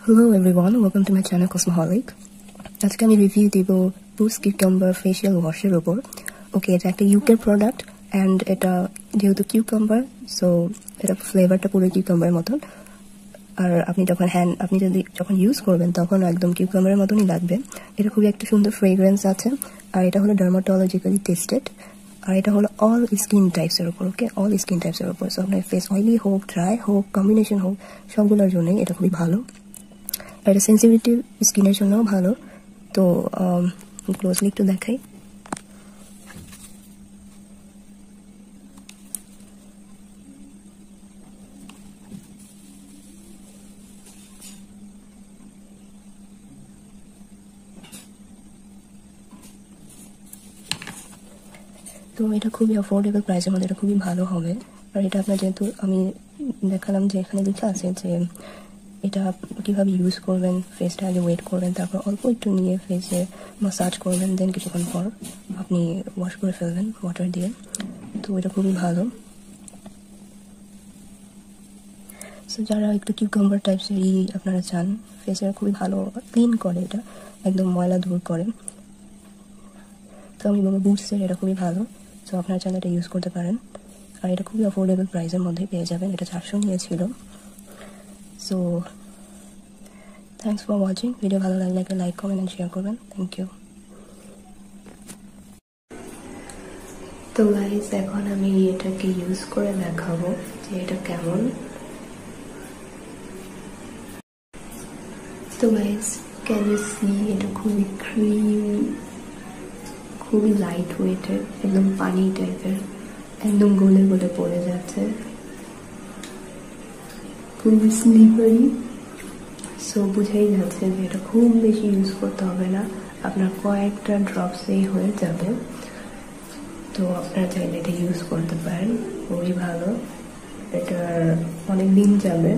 Hello everyone, welcome to my channel Cosmoholic. আজকে আমি review দিব বুস্ট কিউকাম্বার ফেশিয়াল ওয়াশের উপর। ওকে, এটা একটা ইউকের প্রোডাক্ট অ্যান্ড এটা যেহেতু কিউকাম্বার, সো এটা ফ্লেভারটা পুরো কিউকাম্বারের মতন। আর আপনি যখন ইউজ করবেন তখন একদম কিউকাম্বারের মতনই লাগবে। এটা খুবই একটা সুন্দর ফ্রেগ্রেন্স আছে, আর এটা হলো ডার্মাটোলজিক্যালি টেস্টেড, আর এটা হলো অল স্কিন টাইপসের উপর। ওকে, অল স্কিন টাইপসের উপর। সো আপনার ফেস অয়েলি হোক, ড্রাই হোক, কম্বিনেশন হোক, সবগুলোর জন্যই এটা খুবই ভালো। এটা সেন্সিটিভ স্কিনের জন্যও ভালো। তো ক্লোজলি একটু দেখাই। তো এটা খুবই অ্যাফোর্ডেবল প্রাইসের মধ্যে, এটা খুবই ভালো হবে। আর এটা আপনার যেহেতু আমি দেখালাম যে এখানে লেখা আছে যে এটা কীভাবে ইউজ করবেন, ফেসটা আগে ওয়েট করবেন, তারপর অল্প একটু নিয়ে ফেসে মাসাজ করবেন, দেন কিছুক্ষণ পর আপনি ওয়াশ করে ফেলবেন ওয়াটার দিয়ে। তো এটা খুবই ভালো। সো যারা একটু কিউকাম্বার টাইপসেরই আপনারা চান, ফেসের খুবই ভালো ক্লিন করে, এটা একদম ময়লা দূর করে। তো আমি বলবো বুস্টের এটা খুবই ভালো। সো আপনারা চাইলে এটা ইউজ করতে পারেন, আর এটা খুবই অ্যাফোর্ডেবল প্রাইসের মধ্যে পেয়ে যাবেন। এটা 400 নিয়েছিল। So thanks for watching. Video ভালো লাগলে একটা লাইক, কমেন্ট অ্যান্ড শেয়ার করবেন। Thank you. তো গাইস, এখন আমি এটাকে ইউজ করে দেখাবো যে এটা কেমন। তো গাইস, ক্যান ইউ সি, এটা খুবই ক্রিম, খুবই লাইট ওয়েটের, একদম পানি টাইপের, একদম গলে গলে পড়ে যাচ্ছে, খুবই স্লিপারি। সো বুঝাই যাচ্ছে যে এটা খুব বেশি ইউজ করতে হবে না, আপনার কয়েকটা ড্রপসেই হয়ে যাবে। তো আপনারা চাইলে এটা ইউজ করতে পারেন, খুবই ভালো, এটার অনেক দিন যাবে।